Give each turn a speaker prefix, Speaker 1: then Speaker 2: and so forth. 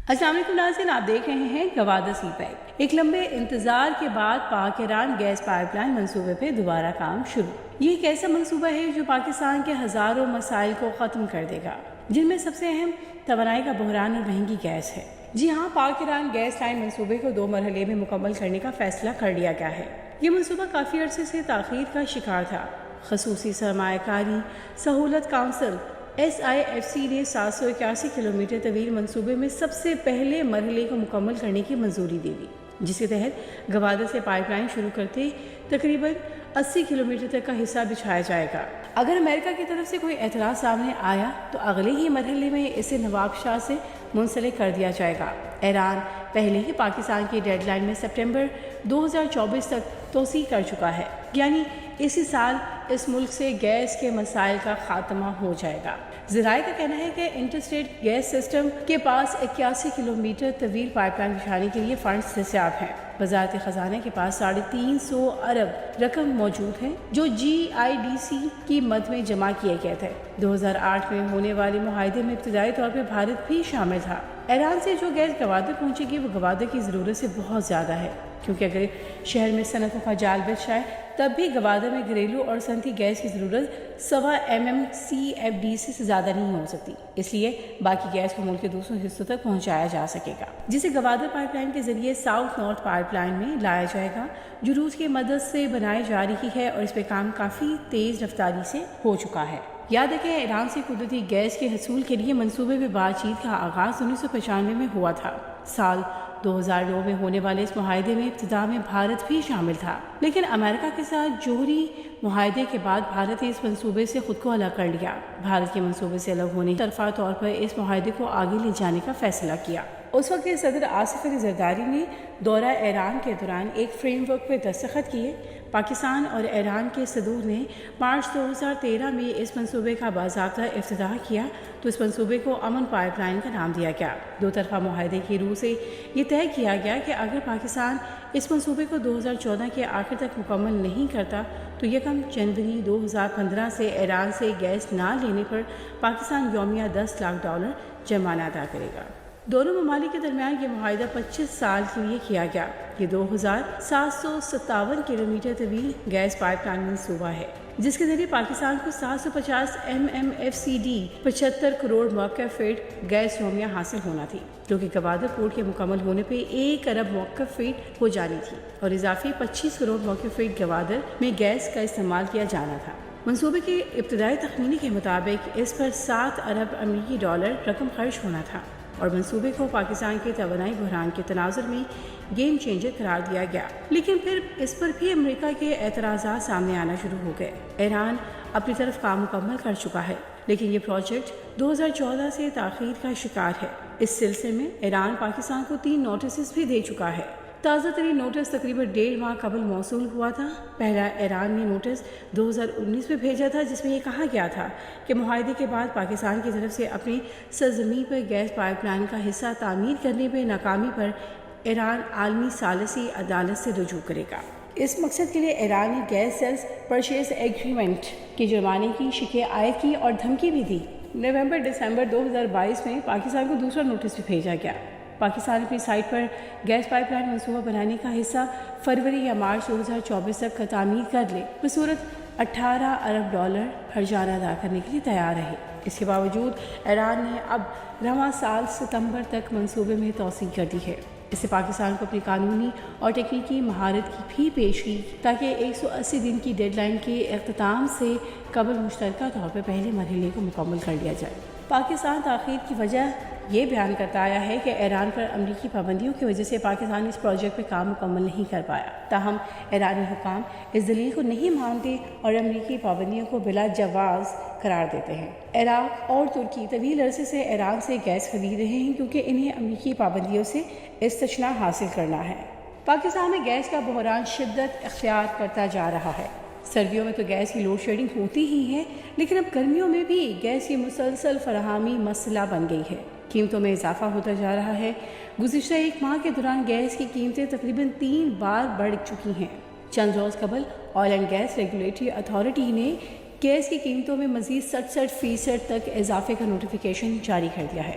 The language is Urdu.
Speaker 1: السلام علیکم ناظرین، آپ دیکھ رہے ہیں گوادر سی پیک۔ ایک لمبے انتظار کے بعد پاک ایران گیس پائپ لائن منصوبے پہ دوبارہ کام شروع۔ یہ ایک ایسا منصوبہ ہے جو پاکستان کے ہزاروں مسائل کو ختم کر دے گا، جن میں سب سے اہم توانائی کا بحران اور مہنگی گیس ہے۔ جی ہاں، پاک ایران گیس لائن منصوبے کو 2 مرحلے میں مکمل کرنے کا فیصلہ کر لیا گیا ہے۔ یہ منصوبہ کافی عرصے سے تاخیر کا شکار تھا۔ خصوصی سرمایہ کاری سہولت کونسل SIFC نے 781 کلومیٹر طویل منصوبے میں سب سے پہلے مرحلے کو مکمل کرنے کی منظوری دے دی، جس کے تحت گوادر سے پائپ لائن شروع کرتے تقریباً 80 کلومیٹر تک کا حصہ بچھایا جائے گا۔ اگر امریکہ کی طرف سے کوئی اعتراض سامنے آیا تو اگلے ہی مرحلے میں اسے نواب شاہ سے منسلک کر دیا جائے گا۔ ایران پہلے ہی پاکستان کی ڈیڈ لائن میں سپٹمبر 2024 تک توسیع کر چکا ہے، یعنی اسی سال اس ملک سے گیس کے مسائل کا خاتمہ ہو جائے گا۔ ذرائع کا کہنا ہے کہ انٹرسٹیٹ گیس سسٹم کے پاس 81 کلومیٹر طویل پائپ لائن بچھانے کے لیے فنڈز دستیاب ہیں۔ وزارت خزانہ کے پاس 350 ارب رقم موجود ہے جو GIDC کی مد میں جمع کیے گئے تھے۔ 2008 میں ہونے والے معاہدے میں ابتدائی طور پہ بھارت بھی شامل تھا۔ ایران سے جو گیس گوادر پہنچے گی وہ گوادر کی ضرورت سے بہت زیادہ ہے، کیونکہ اگر شہر میں صنعتوں کا جال بچ جائے تب بھی گوادر میں گھریلو اور صنعتی گیس کی ضرورت 1.25 MMCFD سے زیادہ نہیں ہو سکتی۔ اس لیے باقی گیس کو ملک کے دوسرے حصوں تک پہنچایا جا سکے گا، جسے گوادر پائپ لائن کے ذریعے ساؤتھ نارتھ پائپ لائن میں لایا جائے گا، جو روس کی مدد سے بنائی جا رہی ہے اور اس پہ کام کافی تیز رفتاری سے ہو چکا ہے۔ یاد ہے کہ ایران سے قدرتی گیس کے حصول کے لیے منصوبے میں بات چیت کا آغاز 1995 میں ہوا تھا۔ سال 2009 میں ہونے والے اس معاہدے میں ابتدا میں بھارت بھی شامل تھا، لیکن امریکہ کے ساتھ جوہری معاہدے کے بعد بھارت نے اس منصوبے سے خود کو الگ کر لیا۔ بھارت کے منصوبے سے الگ ہونے طرفہ طور پر اس معاہدے کو آگے لے جانے کا فیصلہ کیا۔ اس وقت کے صدر آصف علی زرداری نے دورہ ایران کے دوران ایک فریم ورک پہ دستخط کیے۔ پاکستان اور ایران کے صدور نے مارچ 2013 میں اس منصوبے کا باضابطہ افتتاح کیا تو اس منصوبے کو امن پائپ لائن کا نام دیا گیا۔ 2 طرفہ معاہدے کی روح سے یہ طے کیا گیا کہ اگر پاکستان اس منصوبے کو 2014 کے آخر تک مکمل نہیں کرتا تو 1 جنوری 2015 سے ایران سے گیس نہ لینے پر پاکستان یومیہ $10 لاکھ جرمانہ ادا کرے گا۔ دونوں ممالک کے درمیان یہ معاہدہ 25 سال کے لیے کیا گیا۔ یہ 2757 کلومیٹر طویل گیس پائپ لائن منصوبہ ہے، جس کے ذریعے پاکستان کو 750 MMFCD 75 کروڑ موقع فیٹ گیس یومیہ حاصل ہونا تھی، جو کہ گوادر پورٹ کے مکمل ہونے پہ 1 ارب موقع فیٹ ہو جانی تھی اور اضافی 25 کروڑ موقع فیٹ گوادر میں گیس کا استعمال کیا جانا تھا۔ منصوبے کے ابتدائی تخمینے کے مطابق اس پر 7 ارب امریکی ڈالر رقم خرچ ہونا تھا اور منصوبے کو پاکستان کے توانائی بحران کے تناظر میں گیم چینجر قرار دیا گیا، لیکن پھر اس پر بھی امریکہ کے اعتراضات سامنے آنا شروع ہو گئے۔ ایران اپنی طرف کام مکمل کر چکا ہے، لیکن یہ پروجیکٹ 2014 سے تاخیر کا شکار ہے۔ اس سلسلے میں ایران پاکستان کو 3 نوٹسز بھی دے چکا ہے۔ تازہ ترین نوٹس تقریباً 1.5 ماہ قبل موصول ہوا تھا۔ پہلا ایران نے نوٹس 2019 میں بھیجا تھا، جس میں یہ کہا گیا تھا کہ معاہدے کے بعد پاکستان کی طرف سے اپنی سرزمین پر گیس پائپ لائن کا حصہ تعمیر کرنے میں ناکامی پر ایران عالمی ثالثی عدالت سے رجوع کرے گا۔ اس مقصد کے لیے ایران نے گیس سیلز پرچیز ایگریمنٹ کے جرمانے کی شکایت عائد کی اور دھمکی بھی دی۔ نومبر-دسمبر 2022 میں پاکستان کو دوسرا نوٹس بھی بھیجا گیا۔ پاکستان اپنی سائٹ پر گیس پائپ لائن منصوبہ بنانے کا حصہ فروری یا مارچ 2024 تک کا تعمیر کر لے، بصورت 18 ارب ڈالر ہرجانہ ادا کرنے کے لیے تیار رہے۔ اس کے باوجود ایران نے اب رواں سال ستمبر تک منصوبے میں توسیع کر دی ہے۔ اس سے پاکستان کو اپنی قانونی اور تکنیکی مہارت کی بھی پیشگی تاکہ 180 دن کی ڈیڈ لائن کے اختتام سے قبل مشترکہ طور پر پہلے مرحلے کو مکمل کر لیا جائے۔ پاکستان تاخیر کی وجہ یہ بیان کرتا آیا ہے کہ ایران پر امریکی پابندیوں کی وجہ سے پاکستان اس پروجیکٹ پہ کام مکمل نہیں کر پایا۔ تاہم ایرانی حکام اس دلیل کو نہیں مانتے اور امریکی پابندیوں کو بلا جواز قرار دیتے ہیں۔ عراق اور ترکی طویل عرصے سے ایران سے گیس خرید رہے ہیں کیونکہ انہیں امریکی پابندیوں سے استثناء حاصل کرنا ہے۔ پاکستان میں گیس کا بحران شدت اختیار کرتا جا رہا ہے۔ سردیوں میں تو گیس کی لوڈ شیڈنگ ہوتی ہی ہے، لیکن اب گرمیوں میں بھی گیس کی مسلسل فراہمی مسئلہ بن گئی ہے۔ قیمتوں میں اضافہ ہوتا جا رہا ہے۔ گزشتہ 1 ماہ کے دوران گیس کی قیمتیں تقریباً 3 بار بڑھ چکی ہیں۔ چند روز قبل oil and gas regulatory authority نے گیس کی قیمتوں میں مزید 67% تک اضافے کا نوٹیفیکیشن جاری کر دیا ہے،